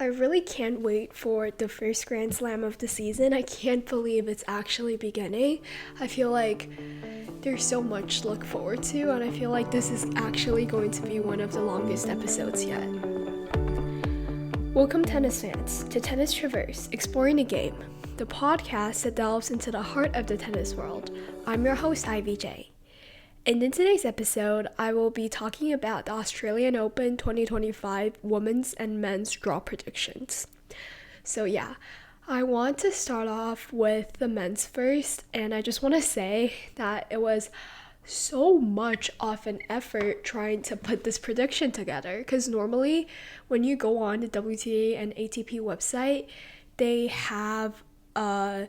I really can't wait for the first Grand Slam of the season. I can't believe it's actually beginning. I feel like there's so much to look forward to, and I feel like this is actually going to be one of the longest episodes yet. Welcome, tennis fans, to Tennis Traverse, Exploring the Game, the podcast that delves into the heart of the tennis world. I'm your host, Ivy Zhang. And in today's episode, I will be talking about the Australian Open 2025 women's and men's draw predictions. So yeah, I want to start off with the men's first, and I just want to say that it was so much of an effort trying to put this prediction together, because normally when you go on the WTA and ATP website, they have a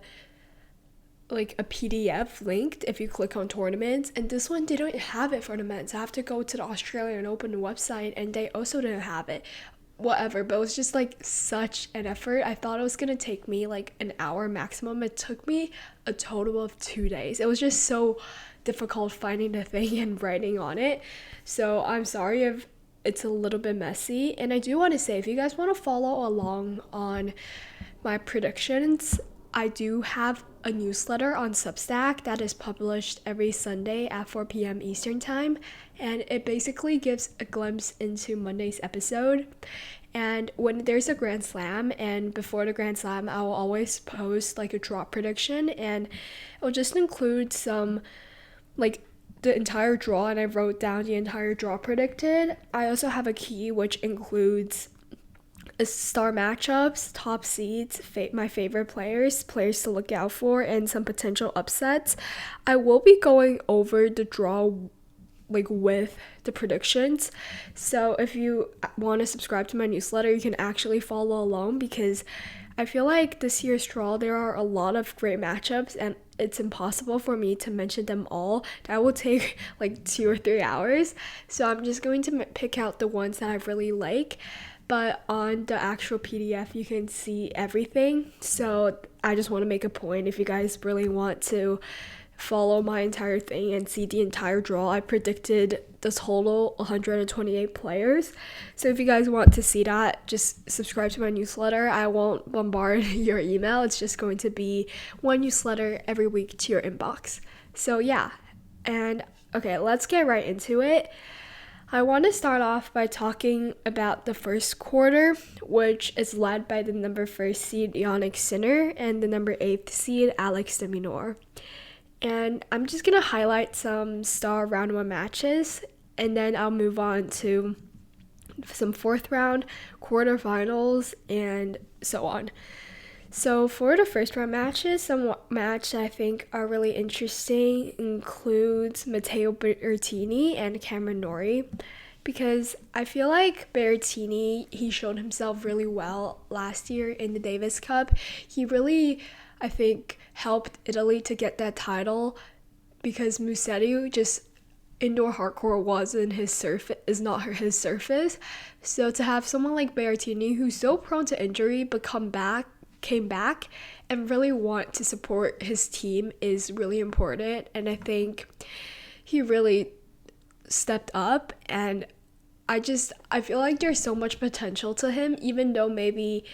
PDF linked if you click on tournaments, and this one they don't have it for the men's. I have to go to the Australian Open website and they also didn't have it. Whatever, but it was just such an effort. I thought it was gonna take me an hour maximum. It took me a total of 2 days. It was just so difficult finding the thing and writing on it. So I'm sorry if it's a little bit messy. And I do want to say, if you guys want to follow along on my predictions, I do have a newsletter on Substack that is published every Sunday at 4 p.m. Eastern Time, and it basically gives a glimpse into Monday's episode. And when there's a Grand Slam, and before the Grand Slam, I will always post a drop prediction, and it will just include some the entire draw, and I wrote down the entire draw predicted. I also have a key which includes star matchups, top seeds, my favorite players to look out for, and some potential upsets. I will be going over the draw with the predictions, so if you want to subscribe to my newsletter, you can actually follow along, because I feel like this year's draw, there are a lot of great matchups, and it's impossible for me to mention them all. That will take 2 or 3 hours, so I'm just going to pick out the ones that I really like. But on the actual PDF, you can see everything. So I just want to make a point, if you guys really want to follow my entire thing and see the entire draw, I predicted the total 128 players. So if you guys want to see that, just subscribe to my newsletter. I won't bombard your email. It's just going to be one newsletter every week to your inbox. So yeah, and okay, let's get right into it. I want to start off by talking about the first quarter, which is led by the number 1 seed Jannik Sinner and the number 8 seed Alex de Minaur. And I'm just going to highlight some star round 1 matches, and then I'll move on to some 4th round, quarterfinals, and so on. So for the first round matches, some matches I think are really interesting includes Matteo Berrettini and Cameron Norrie, because I feel like Berrettini, he showed himself really well last year in the Davis Cup. He really, I think, helped Italy to get that title, because Musetti just indoor hardcore is not his surface. So to have someone like Berrettini, who's so prone to injury but came back and really want to support his team, is really important. And I think he really stepped up, and I feel like there's so much potential to him. Even though maybe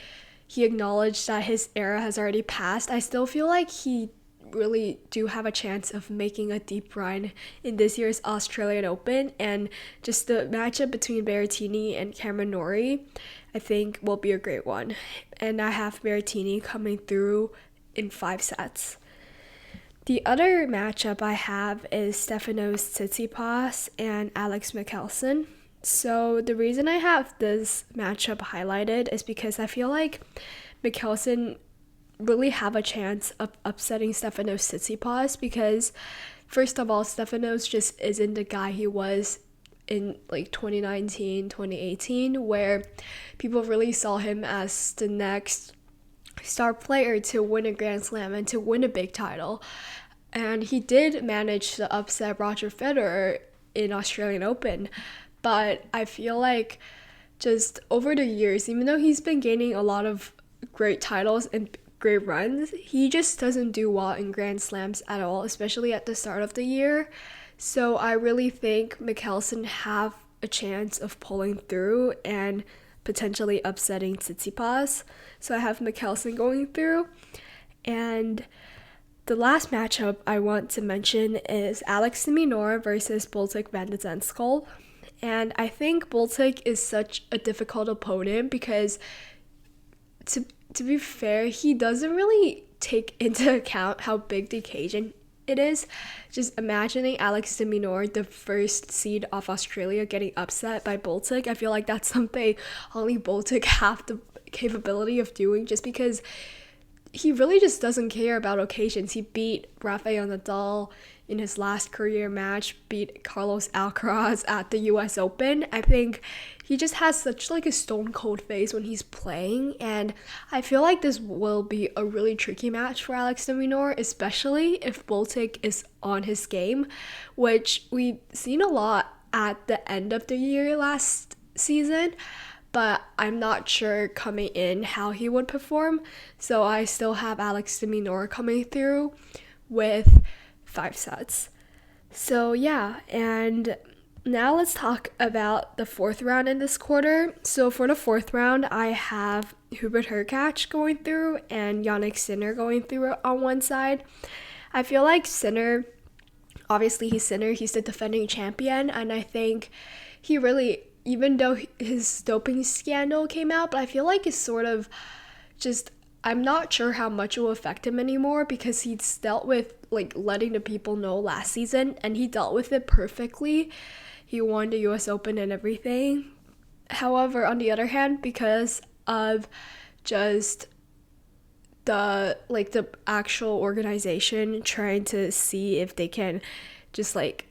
he acknowledged that his era has already passed, I still feel like he really do have a chance of making a deep run in this year's Australian Open. And just the matchup between Berrettini and Cameron Norrie, I think, will be a great one. And I have Berrettini coming through in 5 sets. The other matchup I have is Stefanos Tsitsipas and Alex Michelsen. So the reason I have this matchup highlighted is because I feel like Michelsen really have a chance of upsetting Stefanos Tsitsipas, because first of all, Stefanos just isn't the guy he was in 2019, 2018, where people really saw him as the next star player to win a Grand Slam and to win a big title. And he did manage to upset Roger Federer in Australian Open, but I feel like just over the years, even though he's been gaining a lot of great titles and great runs, he just doesn't do well in Grand Slams at all, especially at the start of the year. So I really think Michelsen have a chance of pulling through, and potentially upsetting Tsitsipas. So I have Michelsen going through. And the last matchup I want to mention is Alex de Minaur versus Botic van de Zandschulp. And I think Botic is such a difficult opponent because, to be fair, he doesn't really take into account how big the occasion it is. Just imagining Alex de Minaur, the first seed of Australia, getting upset by Botic. I feel like that's something only Botic have the capability of doing, just because he really just doesn't care about occasions. He beat Rafael Nadal in his last career match, beat Carlos Alcaraz at the US Open. I think he just has such like a stone cold face when he's playing, and I feel like this will be a really tricky match for Alex de Minaur, especially if Botic is on his game, which we've seen a lot at the end of the year last season, but I'm not sure coming in how he would perform. So I still have Alex de Minaur coming through with 5 sets. So yeah, and now let's talk about the 4th round in this quarter. So for the 4th round, I have Hubert Hurkacz going through and Jannik Sinner going through on one side. I feel like Sinner, obviously he's Sinner, he's the defending champion, and I think he really, even though his doping scandal came out, but I feel like it's sort of just, I'm not sure how much it will affect him anymore, because he's dealt with like letting the people know last season, and he dealt with it perfectly. He won the US Open and everything. However, on the other hand, because of just the actual organization trying to see if they can just like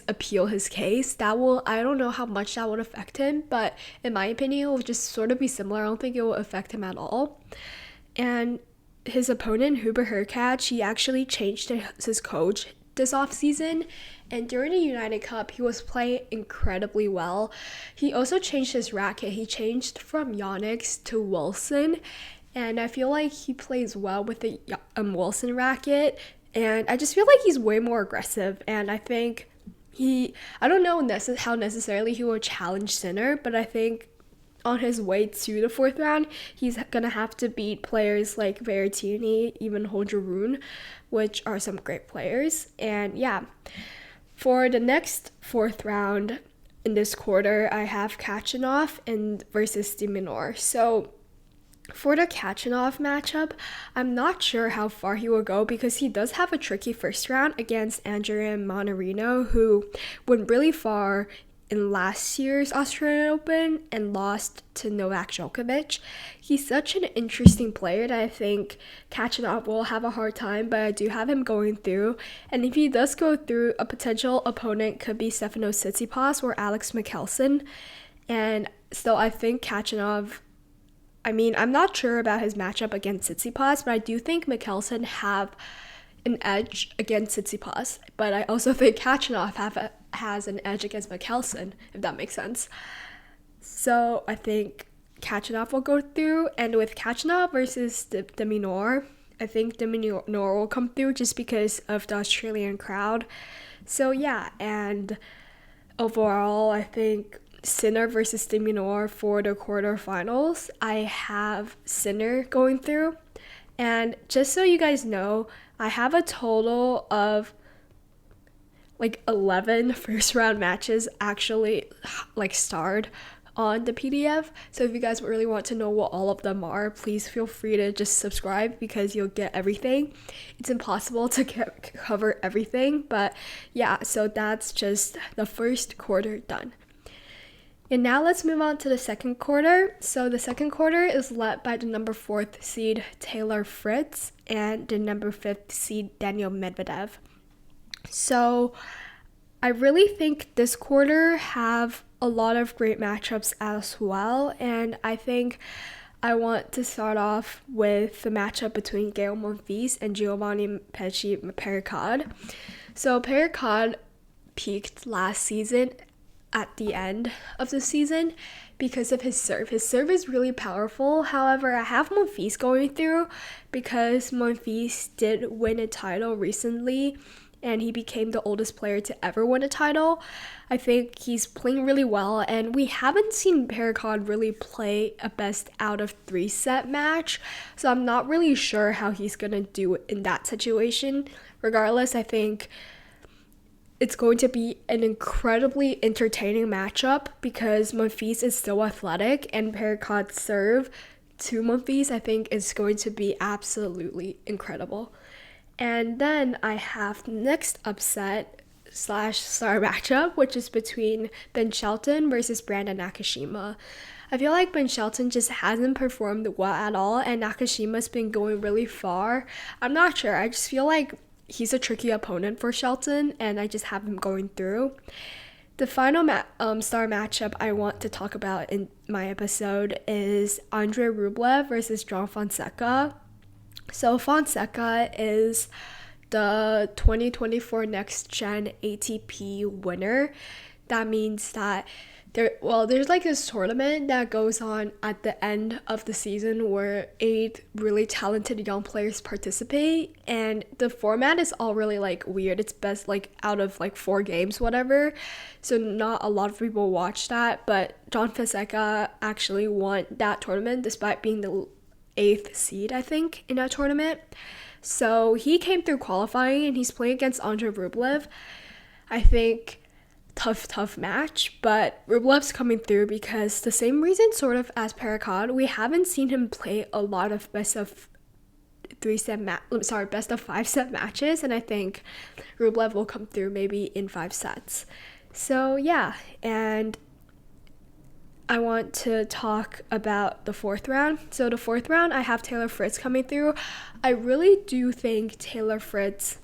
appeal his case, I don't know how much that would affect him, but in my opinion, it will just sort of be similar. I don't think it will affect him at all. And his opponent, Hubert Hurkacz, he actually changed his coach this offseason, and during the United Cup, he was playing incredibly well. He also changed his racket. He changed from Jannik's to Wilson, and I feel like he plays well with the Wilson racket, and I just feel like he's way more aggressive, and I think I don't know how necessarily he will challenge Sinner, but I think on his way to the 4th round, he's gonna have to beat players like Berrettini, even Holger-Rune, which are some great players. And yeah, for the next 4th round in this quarter, I have Khachanov versus de Minaur. So for the Khachanov matchup, I'm not sure how far he will go, because he does have a tricky first round against Andrea Mannarino, who went really far in last year's Australian Open and lost to Novak Djokovic. He's such an interesting player that I think Khachanov will have a hard time, but I do have him going through. And if he does go through, a potential opponent could be Stefanos Tsitsipas or Alex Michelsen. And still, I think Khachanov, I'm not sure about his matchup against Tsitsipas, but I do think Michelsen have an edge against Tsitsipas. But I also think Khachanov has an edge against Michelsen, if that makes sense. So I think Khachanov will go through, and with Khachanov versus de Minaur, I think de Minaur will come through just because of the Australian crowd. So yeah, and overall, I think Sinner versus de Minaur for the quarterfinals, I have Sinner going through. And just so you guys know, I have a total of 11 first round matches actually starred on the PDF. So if you guys really want to know what all of them are, please feel free to just subscribe, because you'll get everything. It's impossible to cover everything, but yeah, so that's just the first quarter done. And now let's move on to the second quarter. So the second quarter is led by the number 4th seed Taylor Fritz and the number 5th seed Daniil Medvedev. So I really think this quarter have a lot of great matchups as well, and I think I want to start off with the matchup between Gael Monfils and Giovanni Pesci Pericard. So Pericard peaked last season at the end of the season because of his serve. His serve is really powerful. However, I have Monfils going through because Monfils did win a title recently, and he became the oldest player to ever win a title. I think he's playing really well, and we haven't seen Pericon really play a best out of 3 set match, so I'm not really sure how he's gonna do in that situation. Regardless, I think it's going to be an incredibly entertaining matchup because Monfils is so athletic, and Pericon's serve to Monfils I think is going to be absolutely incredible. And then I have next upset / star matchup, which is between Ben Shelton versus Brandon Nakashima. I feel like Ben Shelton just hasn't performed well at all, and Nakashima's been going really far. I'm not sure. I just feel like he's a tricky opponent for Shelton, and I just have him going through. The final star matchup I want to talk about in my episode is Andre Rublev versus John Fonseca. So Fonseca is the 2024 Next Gen ATP winner. That means that there's like this tournament that goes on at the end of the season where 8 really talented young players participate, and the format is all really like weird. It's best like out of like 4 games, whatever. So not a lot of people watch that, but John Fonseca actually won that tournament despite being the 8th seed, I think, in that tournament. So he came through qualifying, and he's playing against Andre Rublev. I think tough match, but Rublev's coming through because the same reason sort of as Pericon, we haven't seen him play a lot of best of 5 set matches, and I think Rublev will come through maybe in 5 sets. So yeah, and I want to talk about the 4th round. So the 4th round, I have Taylor Fritz coming through. I really do think Taylor Fritz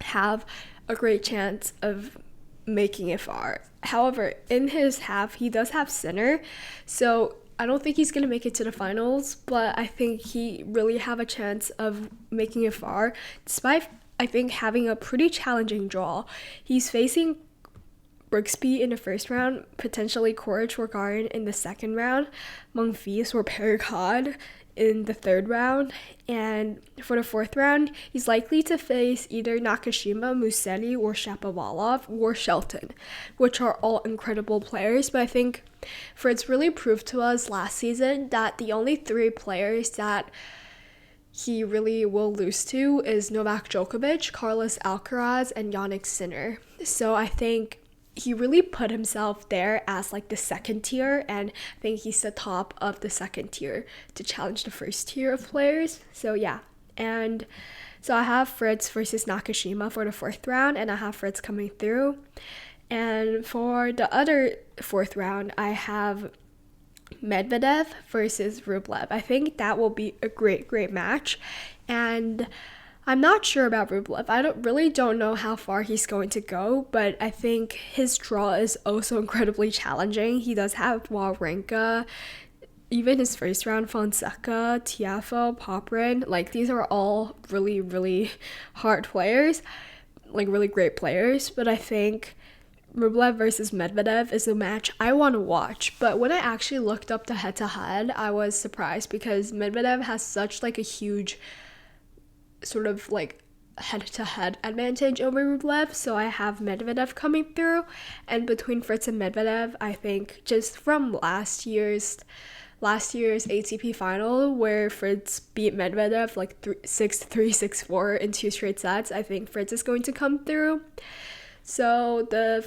have a great chance of making it far. However, in his half, he does have Sinner, so I don't think he's going to make it to the finals, but I think he really have a chance of making it far, despite, I think, having a pretty challenging draw. He's facing Brooksby in the 1st round, potentially Coric or Garin in the 2nd round, Monfils or Pericon in the 3rd round, and for the 4th round, he's likely to face either Nakashima, Musetti, or Shapovalov, or Shelton, which are all incredible players, but I think Fritz really proved to us last season that the only 3 players that he really will lose to is Novak Djokovic, Carlos Alcaraz, and Jannik Sinner. So I think he really put himself there as like the 2nd tier, and I think he's the top of the 2nd tier to challenge the 1st tier of players. So yeah, and so I have Fritz versus Nakashima for the 4th round, and I have Fritz coming through. And for the other 4th round, I have Medvedev versus Rublev. I think that will be a great match, and I'm not sure about Rublev. I don't know how far he's going to go, but I think his draw is also incredibly challenging. He does have Wawrinka, even his 1st round, Fonseca, Tiafoe, Popyrin. Like, these are all really hard players, like really great players, but I think Rublev versus Medvedev is a match I want to watch. But when I actually looked up the head-to-head, I was surprised because Medvedev has such like a huge sort of like head-to-head advantage over Rublev, so I have Medvedev coming through. And between Fritz and Medvedev, I think just from last year's ATP final where Fritz beat Medvedev like 6-3, 6-4 in 2 straight sets, I think Fritz is going to come through. So this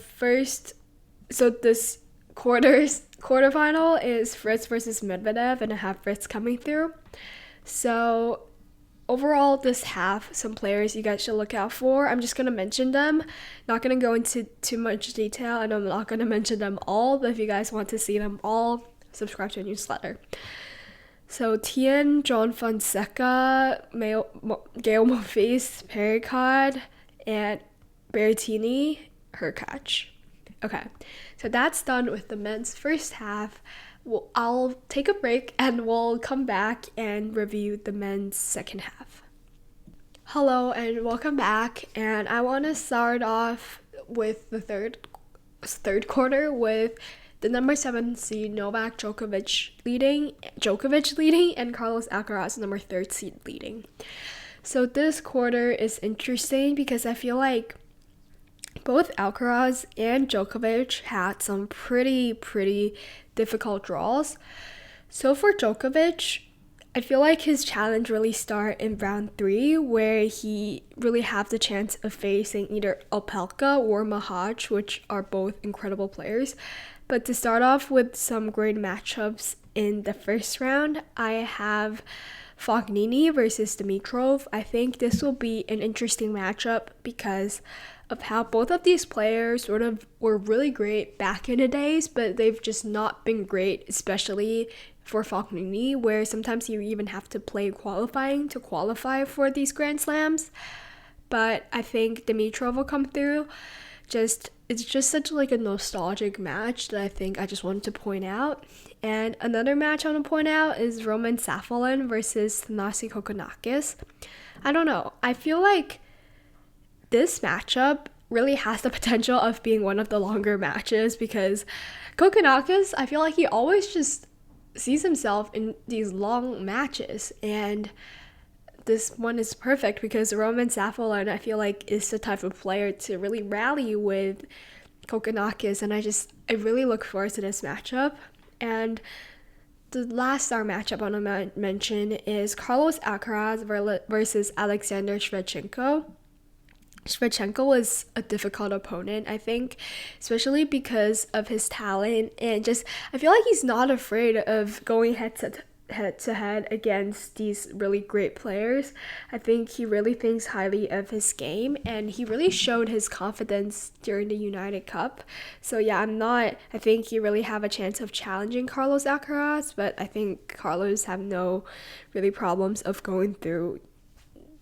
quarterfinal is Fritz versus Medvedev, and I have Fritz coming through. So overall, this half, some players you guys should look out for. I'm just going to mention them. Not going to go into too much detail, and I'm not going to mention them all, but if you guys want to see them all, subscribe to a newsletter. So Tien, John Fonseca, Gael Monfils, Pericon, and Berrettini, Hurkacz. Okay, so that's done with the men's first half. I'll take a break and we'll come back and review the men's second half. Hello and welcome back, and I want to start off with the third quarter with the number 7 seed Novak Djokovic leading and Carlos Alcaraz number 3 seed leading. So this quarter is interesting because I feel like both Alcaraz and Djokovic had some pretty difficult draws. So for Djokovic, I feel like his challenge really start in round 3, where he really have the chance of facing either Opelka or Mahaj, which are both incredible players. But to start off with some great matchups in the first round, I have Fognini versus Dimitrov. I think this will be an interesting matchup because of how both of these players sort of were really great back in the days, but they've just not been great, especially for Fognini, where sometimes you even have to play qualifying to qualify for these Grand Slams. But I think Dimitrov will come through. It's just such like a nostalgic match that I think I just wanted to point out. And another match I want to point out is Roman Safiullin versus Thanasi Kokkinakis. I don't know. I feel like this matchup really has the potential of being one of the longer matches because Kokkinakis, I feel like he always just sees himself in these long matches, and this one is perfect because Roman Safiullin, I feel like, is the type of player to really rally with Kokkinakis, and I really look forward to this matchup. And the last star matchup I want to mention is Carlos Alcaraz versus Alexander Swiatek. Swiatek was a difficult opponent, I think, especially because of his talent, and just I feel like he's not afraid of going head to head against these really great players. I think he really thinks highly of his game, and he really showed his confidence during the United Cup. So yeah, I think he really have a chance of challenging Carlos Alcaraz, but I think Carlos have no really problems of going through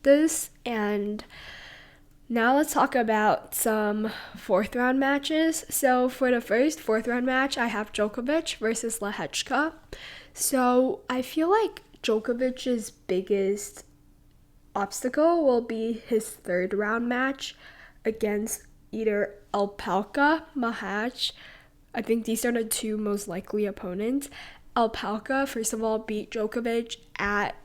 this. And now let's talk about some fourth round matches. So for the first fourth round match, I have Djokovic versus Lehechka. So I feel like Djokovic's biggest obstacle will be his third round match against either Opelka, Mahaj. I think these are the two most likely opponents. Opelka, first of all, beat Djokovic at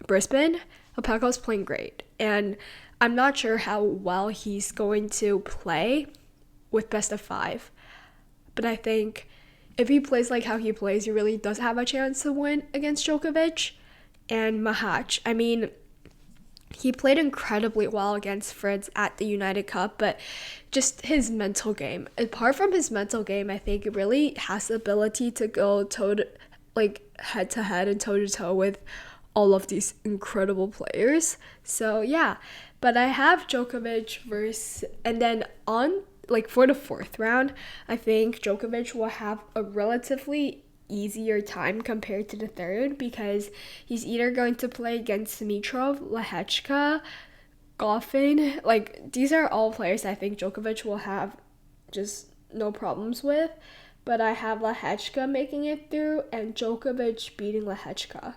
Brisbane. Opelka's playing great, and I'm not sure how well he's going to play with best of 5, but I think if he plays like how he plays, he really does have a chance to win against Djokovic. And Mahaj, I mean, he played incredibly well against Fritz at the United Cup, but just his mental game. Apart from his mental game, I think it really has the ability to go head to head and toe to toe with all of these incredible players. So yeah, but I have Djokovic versus, and then for the fourth round, I think Djokovic will have a relatively easier time compared to the third because he's either going to play against Dimitrov, Lehechka, Gauff. These are all players I think Djokovic will have just no problems with, but I have Lehechka making it through and Djokovic beating Lehechka.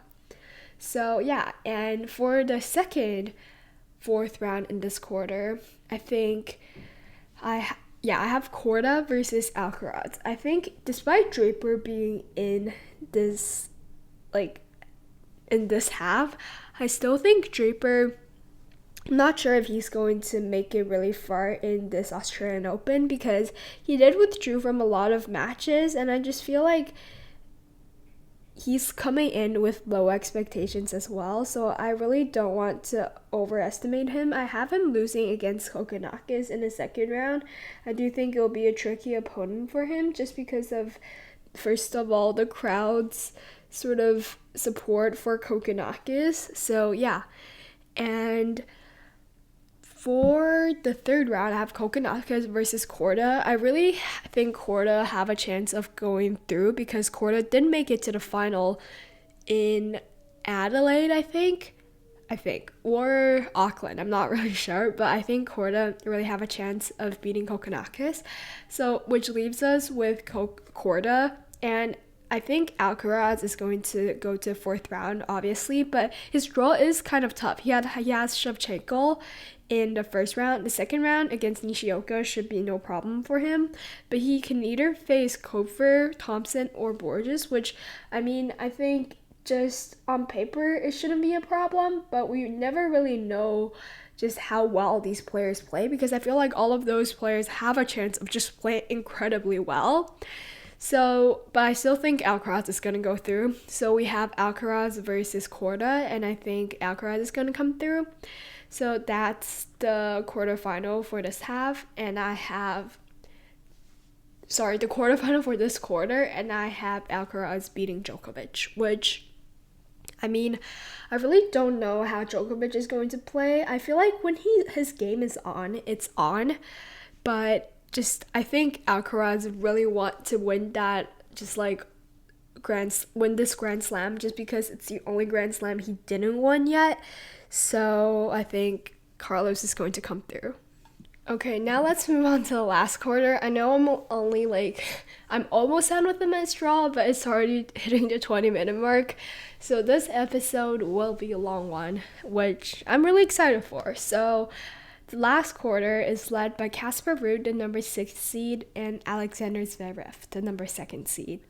So yeah, and for the fourth round in this quarter, I think I have Korda versus Alcaraz. I think despite Draper being in this half, I still think Draper, I'm not sure if he's going to make it really far in this Australian Open because he did withdraw from a lot of matches, and I just feel like he's coming in with low expectations as well, so I really don't want to overestimate him. I have him losing against Kokkinakis in the second round. I do think it'll be a tricky opponent for him just because of, first of all, the crowd's sort of support for Kokkinakis. So yeah, and for the third round, I have Kokkinakis versus Korda. I really think Korda have a chance of going through because Korda did make it to the final in Adelaide, I think, or Auckland. I'm not really sure, but I think Korda really have a chance of beating Kokkinakis. So, which leaves us with Korda, and I think Alcaraz is going to go to fourth round, obviously, but his draw is kind of tough. He has Shevchenko in the first round. The second round against Nishioka should be no problem for him, but he can either face Koepfer, Thompson, or Borges, which, I mean, I think just on paper it shouldn't be a problem, but we never really know just how well these players play, because I feel like all of those players have a chance of just playing incredibly well. So, but I still think Alcaraz is going to go through. So we have Alcaraz versus Korda, and I think Alcaraz is going to come through. So that's the quarterfinal for this half, and I have, the quarterfinal for this quarter, and I have Alcaraz beating Djokovic, which, I mean, I really don't know how Djokovic is going to play. I feel like when his game is on, it's on, but just I think Alcaraz really want to win that, just like win this Grand Slam, just because it's the only Grand Slam he didn't win yet. So I think Carlos is going to come through. Okay, now let's move on to the last quarter. I know I'm almost done with the men's draw, but it's already hitting the 20-minute mark. So this episode will be a long one, which I'm really excited for. So the last quarter is led by Casper Ruud, the number 6 seed, and Alexander Zverev, the number 2 seed.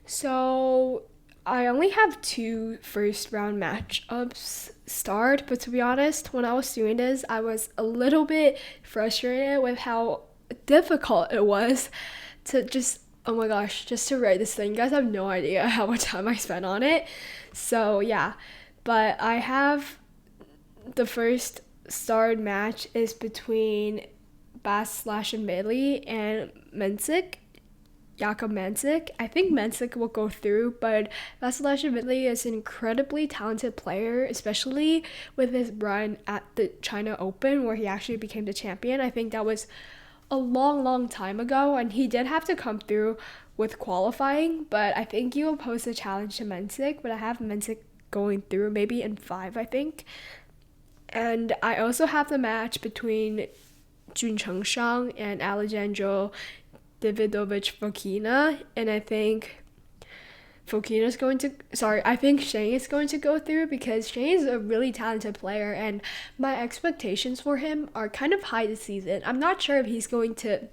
So I only have 2 first round matchups start, but to be honest, when I was doing this, I was a little bit frustrated with how difficult it was to just, oh my gosh, just to write this thing. You guys have no idea how much time I spent on it. So yeah, but I have the first starred match is between Bas/Medley and Jakob Bencic. I think Bencic will go through, but Bas/Medley is an incredibly talented player, especially with his run at the China Open where he actually became the champion. I think that was a long time ago, and he did have to come through with qualifying, but I think he will pose a challenge to Bencic, but I have Bencic going through maybe in 5, I think. And I also have the match between Jun Chengshang and Alejandro Davidovich Fokina, and I think I think Shane is going to go through, because Shane is a really talented player and my expectations for him are kind of high this season. I'm not sure if he's going to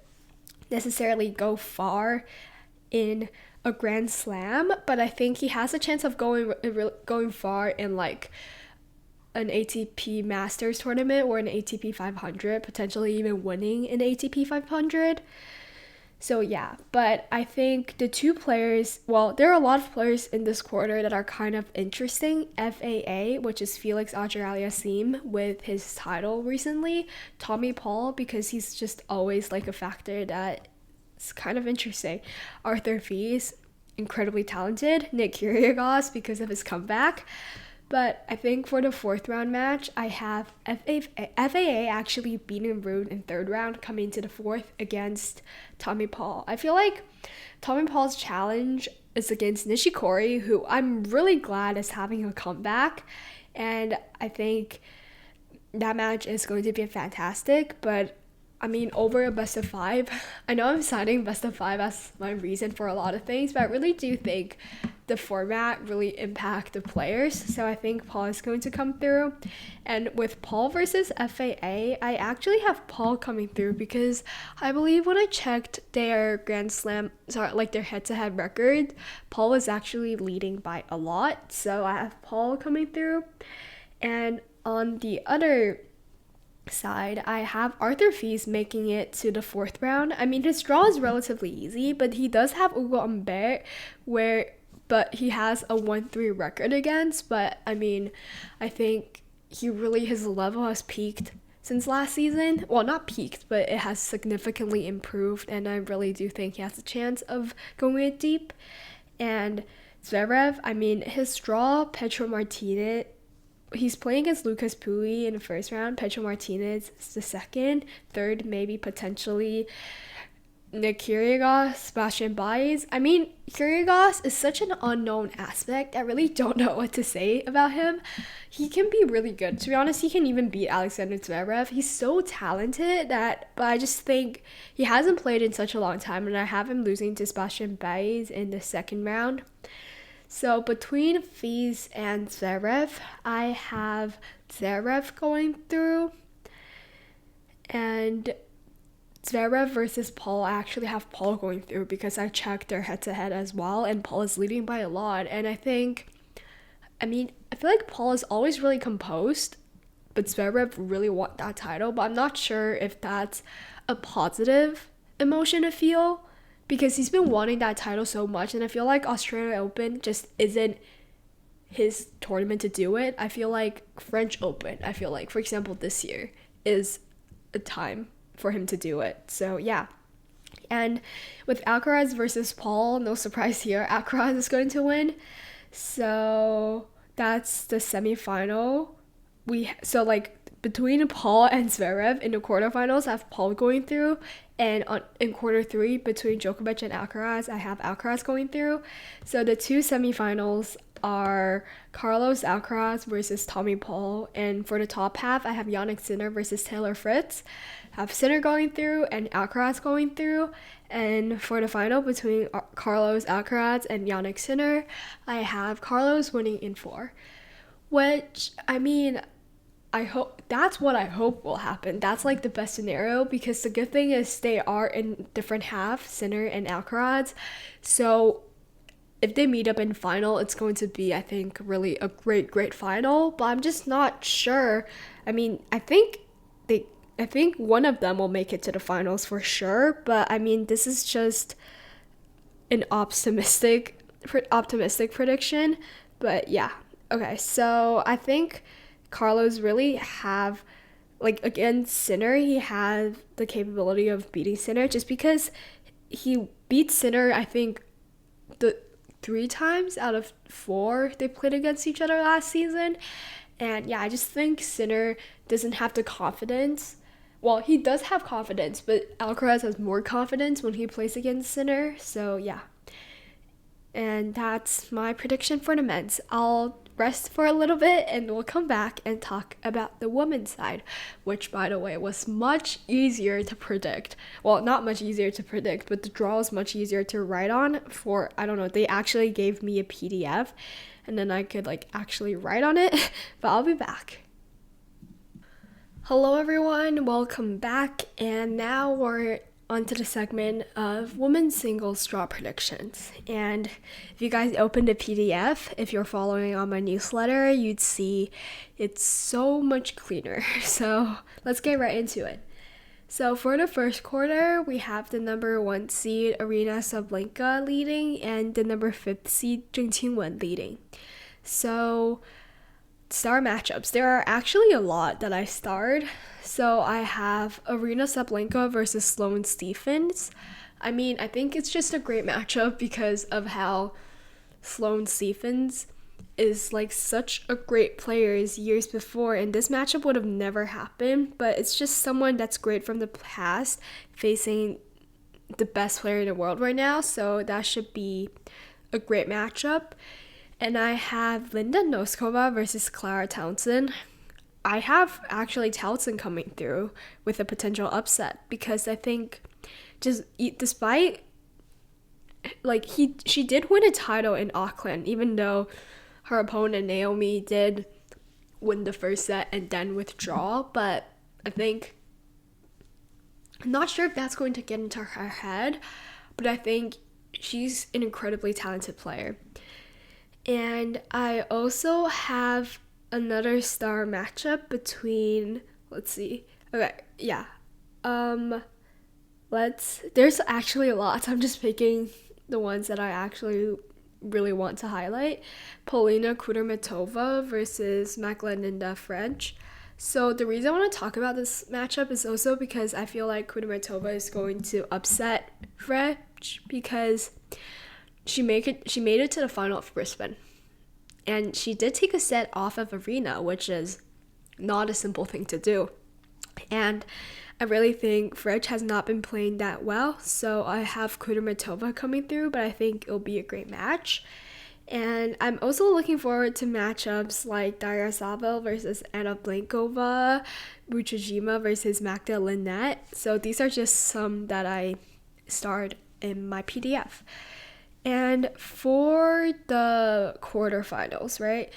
necessarily go far in a Grand Slam, but I think he has a chance of going far in like an ATP Masters tournament or an ATP 500, potentially even winning an ATP 500. So yeah, but I think the 2 players, well, there are a lot of players in this quarter that are kind of interesting. FAA, which is Felix Auger-Aliassime with his title recently. Tommy Paul, because he's just always like a factor that's kind of interesting. Arthur Fils, incredibly talented. Nick Kyrgios, because of his comeback. But I think for the 4th round match, I have FAA actually beating Ruud in 3rd round, coming to the 4th against Tommy Paul. I feel like Tommy Paul's challenge is against Nishikori, who I'm really glad is having a comeback. And I think that match is going to be fantastic, but I mean, over a best of 5. I know I'm citing best of 5 as my reason for a lot of things, but I really do think the format really impact the players. So I think Paul is going to come through. And with Paul versus FAA, I actually have Paul coming through, because I believe when I checked their their head-to-head record, Paul is actually leading by a lot. So I have Paul coming through. And on the other side, I have Arthur Fils making it to the 4th round. I mean, his draw is relatively easy, but he does have Ugo Humbert, but he has a 1-3 record against. But I mean, I think his level has peaked since last season. Well, not peaked, but it has significantly improved, and I really do think he has a chance of going it deep. And Zverev, I mean, his draw, Petro Martinez, he's playing against Lucas Pouille in the 1st round. Petro Martinez is the 2nd. 3rd, maybe potentially Nick Kyrgios, Sebastian Baez. I mean, Kyrgios is such an unknown aspect. I really don't know what to say about him. He can be really good. To be honest, he can even beat Alexander Zverev. He's so talented but I just think he hasn't played in such a long time, and I have him losing to Sebastian Baez in the 2nd round. So between Fils and Zverev, I have Zverev going through. And Zverev versus Paul, I actually have Paul going through, because I checked their head-to-head as well, and Paul is leading by a lot. And I think I mean, I feel like Paul is always really composed, but Zverev really want that title. But I'm not sure if that's a positive emotion to feel because he's been wanting that title so much, and I feel like Australia Open just isn't his tournament to do it. I feel like French Open, I feel like, for example, this year is a time for him to do it. So yeah. And with Alcaraz versus Paul, no surprise here, Alcaraz is going to win. So that's the semifinal. So like between Paul and Zverev in the quarterfinals, I have Paul going through, and in quarter three between Djokovic and Alcaraz, I have Alcaraz going through. So the two semifinals are Carlos Alcaraz versus Tommy Paul, and for the top half, I have Jannik Sinner versus Taylor Fritz. I have Sinner going through and Alcaraz going through, and for the final between Carlos Alcaraz and Jannik Sinner, I have Carlos winning in four. Which, I mean, I hope that's what I hope will happen. That's like the best scenario because the good thing is they are in different halves, Sinner and Alcaraz. So if they meet up in final, it's going to be, I think, really a great final. But I'm just not sure. I mean, I think one of them will make it to the finals for sure. But I mean, this is just an optimistic prediction. But yeah. Okay, so I think Carlos really have, like, against Sinner, he had the capability of beating Sinner just because he beat Sinner, I think, the 3 times out of 4 they played against each other last season. And yeah, I just think Sinner doesn't have the confidence. Well, he does have confidence, but Alcaraz has more confidence when he plays against Sinner. So yeah. And that's my prediction for the men's. I'll rest for a little bit and we'll come back and talk about the women's side, which, by the way, was much easier to predict. Well, not much easier to predict, but the draw was much easier to write on for, I don't know, they actually gave me a PDF and then I could like actually write on it, but I'll be back. Hello everyone, welcome back, and now we're onto the segment of women's singles draw predictions. And if you guys opened a PDF, if you're following on my newsletter, you'd see it's so much cleaner. So let's get right into it. So for the first quarter, we have the number 1 seed Aryna Sabalenka leading and the number 5 seed Zheng Qinwen leading. So star matchups. There are actually a lot that I starred. So I have Aryna Sabalenka versus Sloane Stephens. I mean, I think it's just a great matchup because of how Sloane Stephens is like such a great player years before, and this matchup would have never happened, but it's just someone that's great from the past facing the best player in the world right now, so that should be a great matchup. And I have Linda Noskova versus Clara Townsend. I have actually Townsend coming through with a potential upset because I think just despite like she did win a title in Auckland, even though her opponent Naomi did win the first set and then withdraw, but I think I'm not sure if that's going to get into her head, but I think she's an incredibly talented player. And I also have another star matchup between, there's actually a lot. I'm just picking the ones that I actually really want to highlight. Polina Kudermetova versus Magdalena French. So the reason I want to talk about this matchup is also because I feel like Kudermetova is going to upset French because she made it to the final of Brisbane. And she did take a set off of Aryna, which is not a simple thing to do. And I really think French has not been playing that well, so I have Kudermetova coming through, but I think it'll be a great match. And I'm also looking forward to matchups like Daria Saville versus Anna Blankova, Buchajima versus Magda Linette. So these are just some that I starred in my PDF. And for the quarterfinals, right,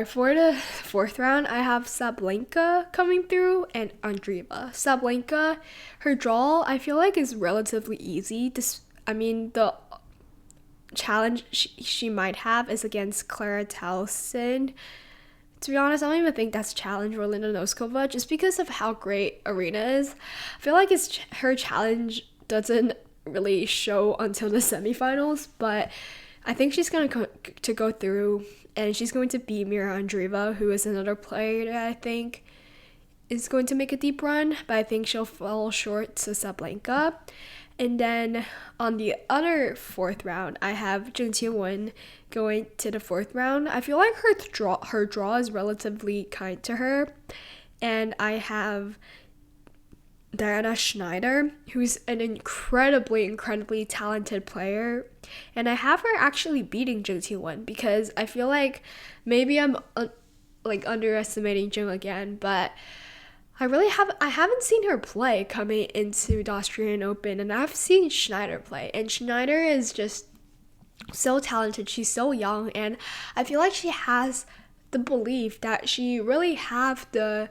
for the 4th round, I have Sabalenka coming through and Andreeva. Sabalenka, her draw, I feel like is relatively easy. The challenge she might have is against Clara Towson. To be honest, I don't even think that's a challenge for Linda Noskova just because of how great Arena is. I feel like her challenge doesn't really show until the semifinals, but I think she's going to go through, and she's going to beat Mira Andreeva, who is another player that I think is going to make a deep run, but I think she'll fall short to Sabalenka. And then on the other fourth round, I have Zheng Qinwen going to the fourth round. I feel like her draw is relatively kind to her. And I have Diana Schneider, who's an incredibly talented player. And I have her actually beating Zheng Qinwen because I feel like maybe I'm underestimating Zheng again, but I haven't seen her play coming into the Australian Open, and I've seen Schneider play, and Schneider is just so talented. She's so young, and I feel like she has the belief that she really have the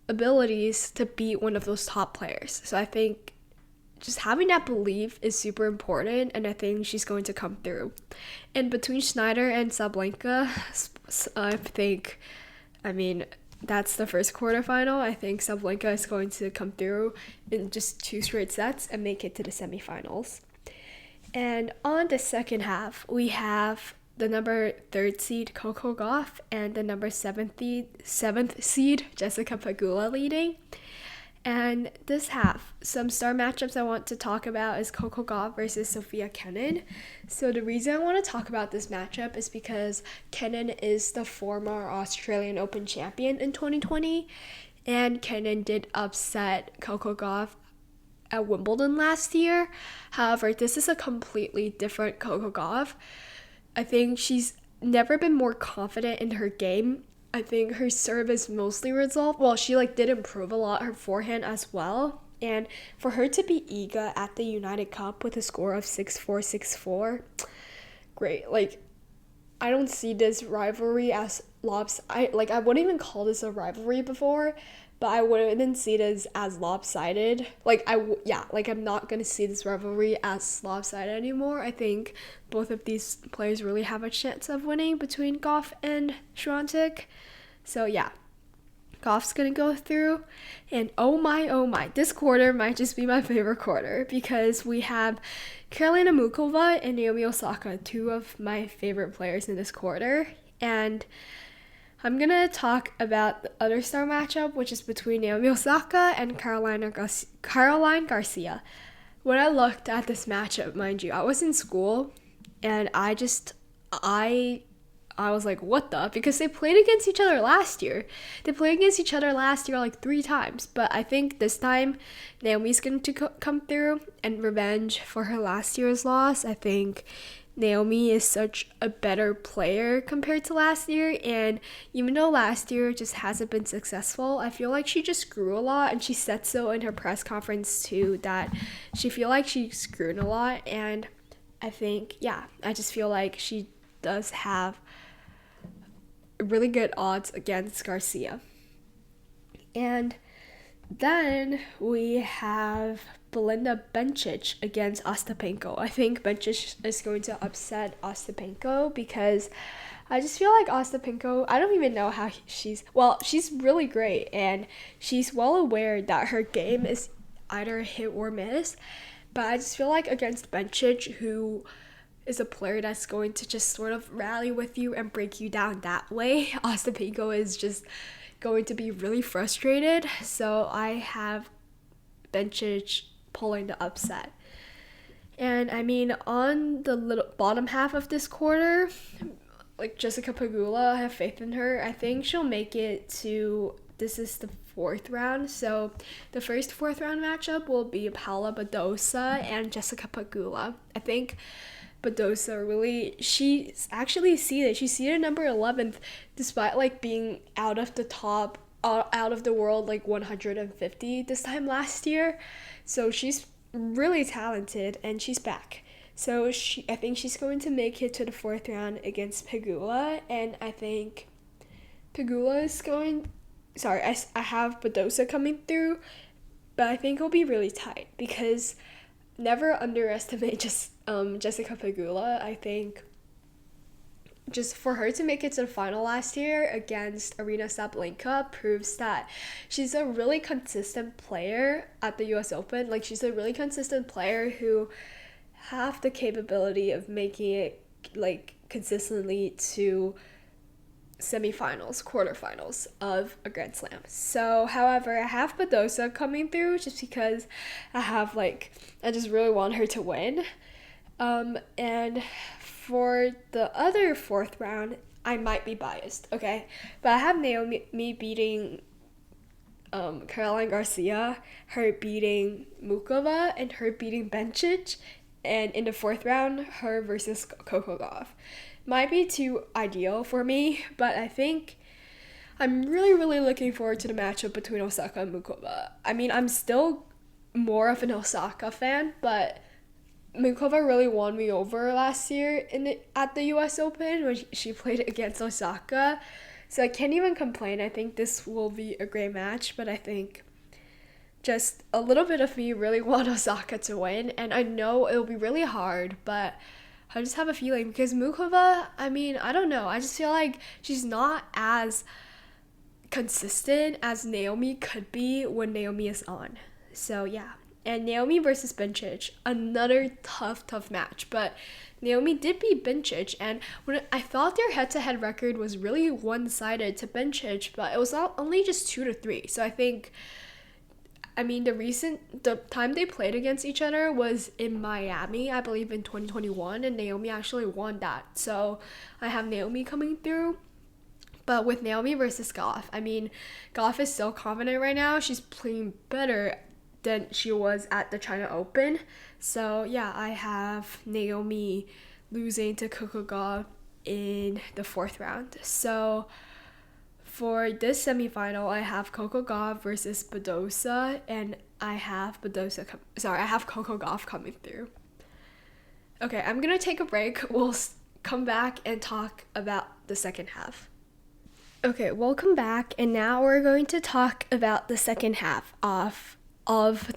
abilities to beat one of those top players. So I think just having that belief is super important, and I think she's going to come through. And between Schneider and Sabalenka, that's the first quarterfinal. I think Sabalenka is going to come through in just 2 straight sets and make it to the semifinals. And on the second half, we have the number 3rd seed Coco Gauff and the number 7th seed Jessica Pegula leading. And this half, some star matchups I want to talk about is Coco Gauff versus Sofia Kenin. So the reason I want to talk about this matchup is because Kenin is the former Australian Open champion in 2020, and Kenin did upset Coco Gauff at Wimbledon last year. However, this is a completely different Coco Gauff. I think she's never been more confident in her game. I think her serve is mostly resolved. Well, she did improve a lot, her forehand as well. And for her to beat Iga at the United Cup with a score of 6-4, 6-4, great. I don't see this rivalry as I wouldn't even call this a rivalry before, but I wouldn't see this as lopsided. I'm not gonna see this rivalry as lopsided anymore. I think both of these players really have a chance of winning between Gauff and Swiatek. So yeah, Gauff's gonna go through, and oh my, this quarter might just be my favorite quarter because we have Karolina Muchova and Naomi Osaka, 2 of my favorite players in this quarter. And I'm going to talk about the other star matchup, which is between Naomi Osaka and Caroline Garcia. When I looked at this matchup, mind you, I was in school, and I was like, what the? Because they played against each other last year. They played against each other last year 3 times. But I think this time, Naomi's going to come through and revenge for her last year's loss. I think Naomi is such a better player compared to last year, and even though last year just hasn't been successful, I feel like she just grew a lot, and she said so in her press conference too, that she feel like she's grown a lot. And I think, I just feel like she does have really good odds against Garcia. And then we have Belinda Bencic against Ostapenko. I think Bencic is going to upset Ostapenko because I just feel like Ostapenko, I don't even know how she's really great, and she's well aware that her game is either hit or miss, but I just feel like against Bencic, who is a player that's going to just sort of rally with you and break you down that way, Ostapenko is just going to be really frustrated. So I have Bencic pulling the upset. And on the little bottom half of this quarter, Jessica Pegula, I have faith in her. I think she'll make it to, this is the 4th round. So the first 4th round matchup will be Paula Badosa and Jessica Pegula. I think Badosa she's actually seeded. She's seeded number 11th despite being out of the world 150 this time last year. So she's really talented, and she's back. So I think she's going to make it to the 4th round against Pegula, and I think Pegula is I have Badosa coming through, but I think it'll be really tight because never underestimate Jessica Pegula. I think just for her to make it to the final last year against Arina Sabalenka proves that she's a really consistent player at the US Open. Like, she's a really consistent player who have the capability of making it, like, consistently to semifinals, quarterfinals of a Grand Slam. So, however, I have Badosa coming through just because I just really want her to win. And for the other fourth round, I might be biased, okay? But I have Naomi beating Caroline Garcia, her beating Mukova, and her beating Bencic. And in the fourth round, her versus Coco Gauff. Might be too ideal for me, but I think I'm really, really looking forward to the matchup between Osaka and Mukova. I mean, I'm still more of an Osaka fan, but Mukova really won me over last year at the US Open when she played against Osaka. So I can't even complain. I think this will be a great match, but I think just a little bit of me really want Osaka to win, and I know it'll be really hard, but I just have a feeling because Mukova, I mean, I don't know. I just feel like she's not as consistent as Naomi could be when Naomi is on. So yeah. And Naomi versus Bencic, another tough match. But Naomi did beat Bencic, and when I thought their head-to-head record was really one-sided to Bencic, but it was only just 2-3. So the time they played against each other was in Miami, I believe in 2021, and Naomi actually won that. So I have Naomi coming through. But with Naomi versus Gauff, I mean, Gauff is so confident right now. She's playing better than she was at the China Open. So yeah, I have Naomi losing to Coco Gauff in the fourth round. So for this semifinal, I have Coco Gauff versus Badosa, and I have Coco Gauff coming through. Okay, I'm gonna take a break. We'll come back and talk about the second half. Okay, welcome back, and now we're going to talk about the second half of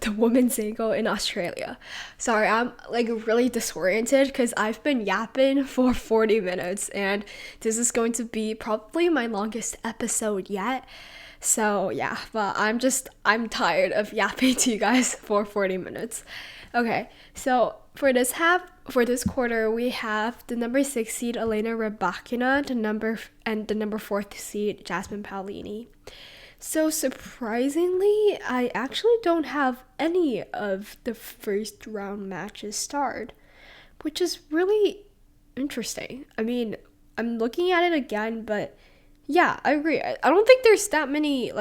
the women's single in Australia. Sorry, I'm really disoriented because I've been yapping for 40 minutes and this is going to be probably my longest episode yet. So yeah, but I'm tired of yapping to you guys for 40 minutes. Okay, so for this quarter, we have the number 6 seed Elena Rybakina, the number 4th seed Jasmine Paolini. So surprisingly, I actually don't have any of the first round matches starred, which is really interesting. I mean, I'm looking at it again, but yeah, I agree. I don't think there's that many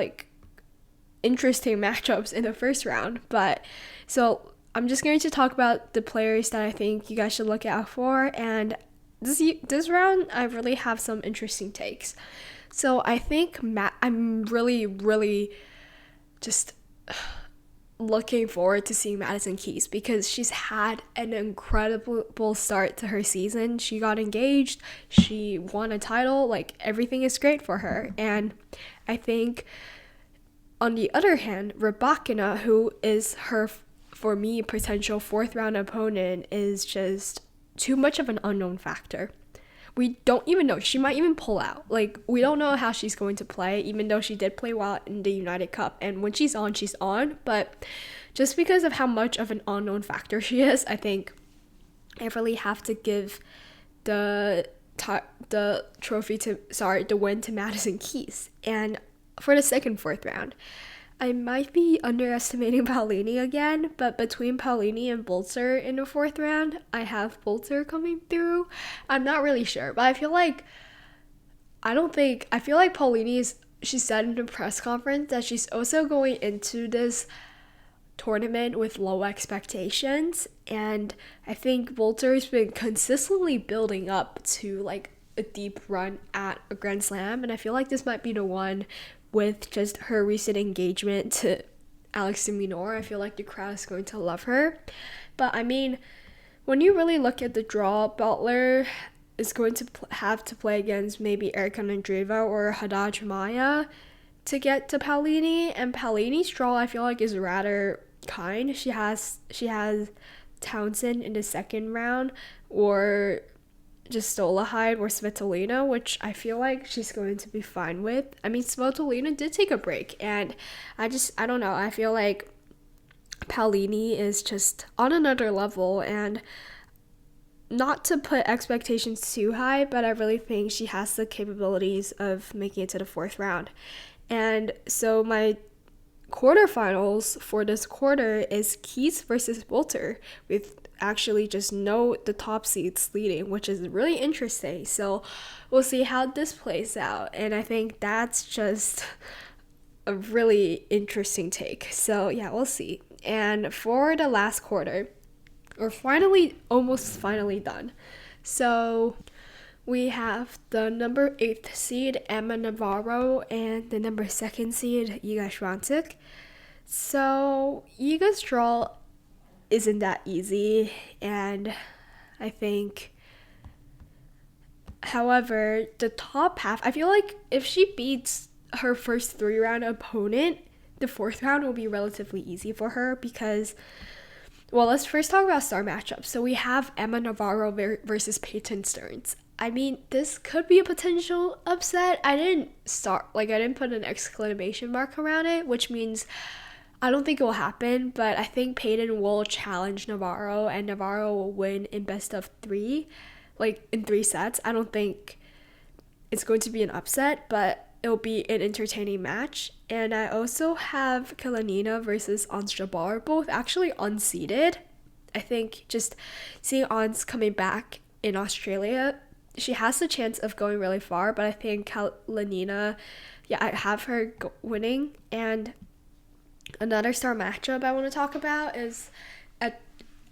interesting matchups in the first round, but so I'm just going to talk about the players that I think you guys should look out for, and this round I really have some interesting takes. So I think I'm really, really just looking forward to seeing Madison Keys because she's had an incredible start to her season. She got engaged, she won a title, everything is great for her. And I think on the other hand, Rybakina, who is her, for me, potential fourth round opponent, is just too much of an unknown factor. We don't even know. She might even pull out. We don't know how she's going to play, even though she did play well in the United Cup. And when she's on. But just because of how much of an unknown factor she is, I think I really have to give the win to Madison Keys. And for the fourth round, I might be underestimating Paolini again, but between Paolini and Bolzer in the fourth round, I have Bolzer coming through. I'm not really sure, but I feel like Paolini she said in the press conference that she's also going into this tournament with low expectations, and I think Bolzer's been consistently building up to a deep run at a Grand Slam, and I feel like this might be the one with just her recent engagement to Alex de Minaur. I feel like the crowd is going to love her. But I mean, when you really look at the draw, Butler is going to have to play against maybe Erika Andreeva or Haddad Maya to get to Paolini, and Paolini's draw I feel like is rather kind. She has Townsend in the second round, or just Stolahide or Svitolina, which I feel like she's going to be fine with. I mean, Svitolina did take a break, and I don't know. I feel like Paolini is just on another level, and not to put expectations too high, but I really think she has the capabilities of making it to the fourth round. And so my quarterfinals for this quarter is Keys versus Walter, with actually just the top seeds leading, which is really interesting. So we'll see how this plays out, and I think that's just a really interesting take. So yeah, we'll see. And for the last quarter, we're almost finally done. So we have the number 8th seed, Emma Navarro, and the number 2nd seed, Iga Swiatek. So Iga's draw isn't that easy, and I think, however, the top half, I feel like if she beats her first 3-round opponent, the 4th round will be relatively easy for her because, well, let's first talk about star matchups. So we have Emma Navarro versus Peyton Stearns. I mean, this could be a potential upset. I didn't put an exclamation mark around it, which means I don't think it will happen, but I think Peyton will challenge Navarro, and Navarro will win in best of 3, like in 3 sets. I don't think it's going to be an upset, but it'll be an entertaining match. And I also have Kalinina versus Ons Jabeur, both actually unseeded. I think just seeing Ons coming back in Australia, she has the chance of going really far, but I think Kalinina, I have her winning. And another star matchup I want to talk about is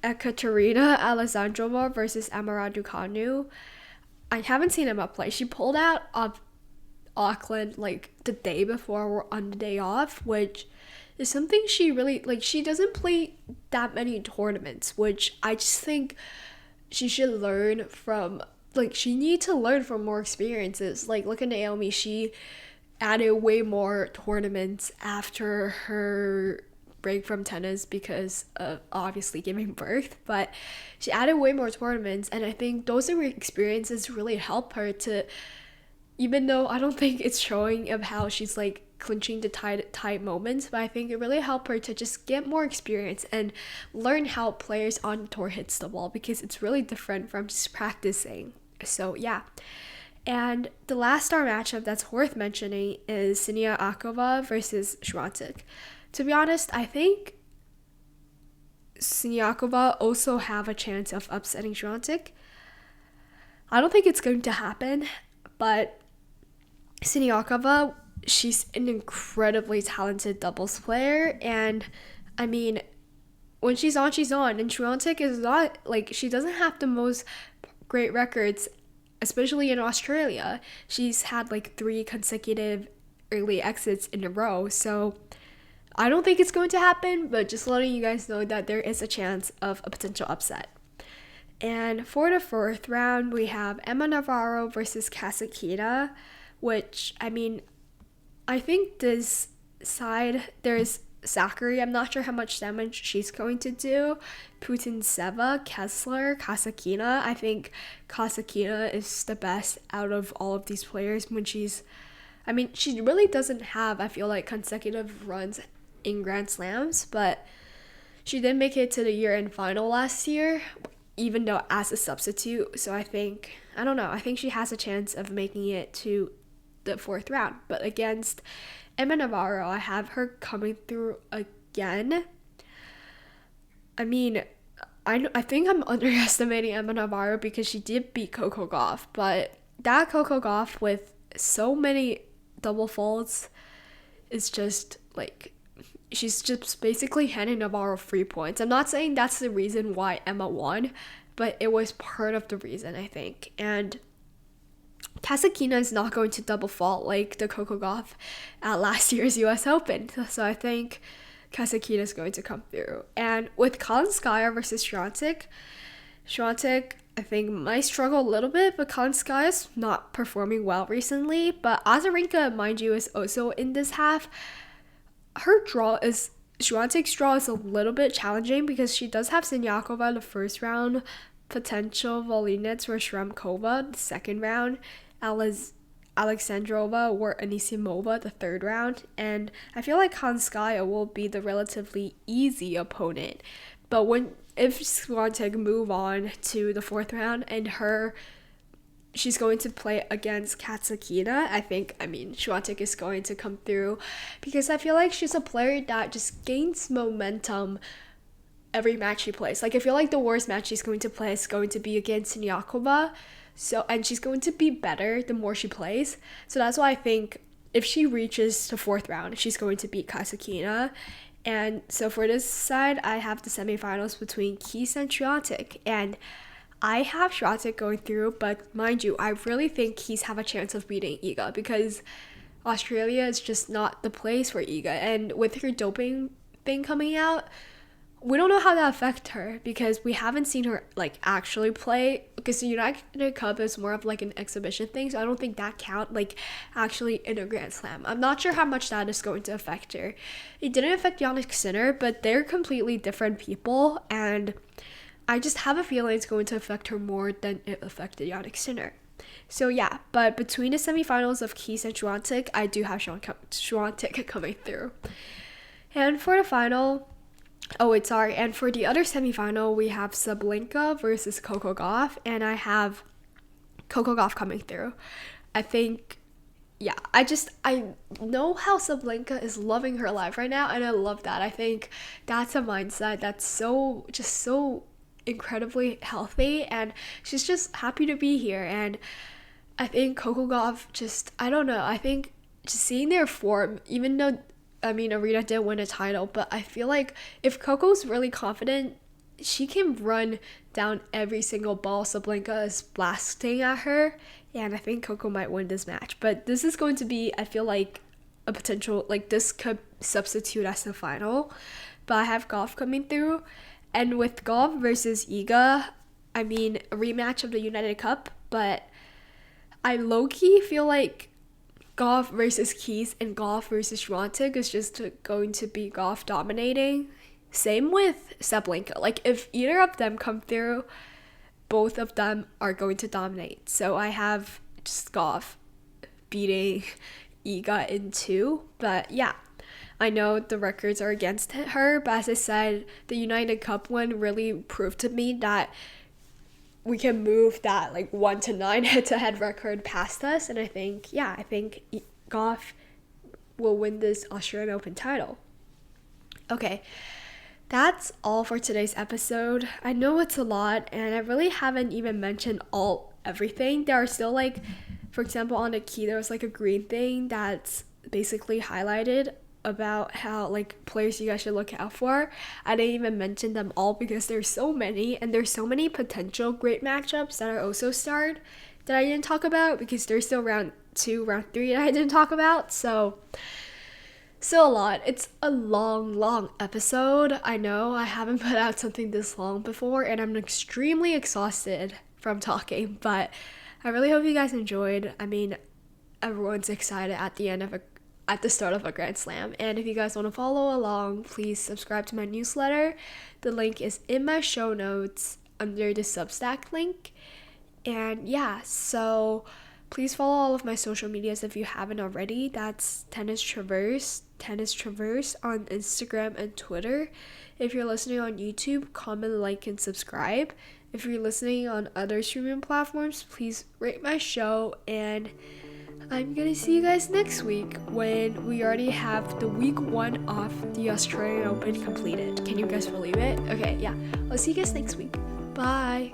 Ekaterina Alexandrova versus Amara Ducanu. I haven't seen Emma play. She pulled out of Auckland like the day before or on the day off, which is something she really, she doesn't play that many tournaments, which I just think she should learn from. She needs to learn from more experiences. Look at Naomi. She added way more tournaments after her break from tennis because of obviously giving birth, but she added way more tournaments, and I think those experiences really help her to, even though I don't think it's showing of how she's clinching the tight moments, but I think it really helped her to just get more experience and learn how players on tour hits the ball, because it's really different from just practicing. So yeah. And the last star matchup that's worth mentioning is Siniakova versus Swiatek. To be honest, I think Siniakova also have a chance of upsetting Swiatek. I don't think it's going to happen, but Siniakova, she's an incredibly talented doubles player, and I mean, when she's on, she's on. And Swiatek is not, she doesn't have the most great records, especially in Australia. She's had 3 consecutive early exits in a row, so I don't think it's going to happen, but just letting you guys know that there is a chance of a potential upset. And for the 4th round, we have Emma Navarro versus Kasatkina, which, I mean, I think this side, there's Zachary. I'm not sure how much damage she's going to do. Putintseva, Kessler, Kasatkina. I think Kasatkina is the best out of all of these players when she really doesn't have, I feel like, consecutive runs in Grand Slams, but she did make it to the year-end final last year, even though as a substitute. So I think she has a chance of making it to the 4th round. But against Emma Navarro, I have her coming through again. I mean, I think I'm underestimating Emma Navarro because she did beat Coco Gauff, but that Coco Gauff with so many double faults is just she's just basically handing Navarro free points. I'm not saying that's the reason why Emma won, but it was part of the reason, I think. And Kasatkina is not going to double fault like the Coco Gauff at last year's US Open. So I think Kasatkina is going to come through. And with Kalinskaya versus Swiatek, I think might struggle a little bit, but Kalinskaya's not performing well recently. But Azarenka, mind you, is also in this half. Her draw is Swiatek's draw is a little bit challenging because she does have Siniakova in the first round, potential Volinets or Shremkova the second round, Alexandrova or Anisimova the third round, and I feel like Hanskaya will be the relatively easy opponent. But if Swiatek move on to the fourth round and she's going to play against Katsukina, Swiatek is going to come through because I feel like she's a player that just gains momentum every match she plays. Like, I feel like the worst match she's going to play is going to be against Siniakova, and she's going to be better the more she plays. So that's why I think if she reaches the fourth round, she's going to beat Katsukina. And so for this side, I have the semifinals between Keys and Swiatek, and I have Swiatek going through, but mind you, I really think Keys have a chance of beating Iga because Australia is just not the place for Iga. And with her doping thing coming out, we don't know how that affects her because we haven't seen her like actually play, because the United Cup is more of like an exhibition thing, so I don't think that count like actually in a Grand Slam. I'm not sure how much that is going to affect her. It didn't affect Jannik Sinner, but they're completely different people, and I just have a feeling it's going to affect her more than it affected Jannik Sinner. So yeah, but between the semifinals of Keys and Swiatek, I do have Swiatek coming through. And for the final, and for the other semifinal, we have Sabalenka versus Coco Gauff, and I have Coco Gauff coming through. I think, yeah, I know how Sabalenka is loving her life right now, and I love that. I think that's a mindset that's so incredibly healthy, and she's just happy to be here. And I think Coco Gauff I think just seeing their form, even though Arena did win a title, but I feel like if Coco's really confident, she can run down every single ball Sabalenka is blasting at her, and I think Coco might win this match. But this is going to be, I feel like, a potential, like, this could substitute as the final, but I have Gauff coming through. And with Gauff versus Iga, a rematch of the United Cup, but I low-key feel like Gauff versus Keys and Gauff versus Swiatek is just going to be Gauff dominating. Same with Sabalenka. Like, if either of them come through, both of them are going to dominate. So I have just Gauff beating Iga in 2. But yeah, I know the records are against her, but as I said, the United Cup one really proved to me that we can move that like 1-9 head-to-head record past us, and I think Gauff will win this Australian Open title. Okay, that's all for today's episode. I know it's a lot, and I really haven't even mentioned everything. There are still, like, for example, on the key, there was like a green thing that's basically highlighted about how, like, players you guys should look out for. I didn't even mention them all because there's so many, and there's so many potential great matchups that are also starred that I didn't talk about because there's still round 2, round 3 that I didn't talk about. So a lot. It's a long episode. I know I haven't put out something this long before, and I'm extremely exhausted from talking, but I really hope you guys enjoyed. Everyone's excited at the start of a Grand Slam. And if you guys want to follow along, please subscribe to my newsletter. The link is in my show notes under the Substack link. And yeah, so please follow all of my social medias if you haven't already. That's Tennis Traverse on Instagram and Twitter. If you're listening on YouTube, comment, like, and subscribe. If you're listening on other streaming platforms, please rate my show, and I'm gonna see you guys next week when we already have the week 1 of the Australian Open completed. Can you guys believe it? Okay, yeah. I'll see you guys next week. Bye.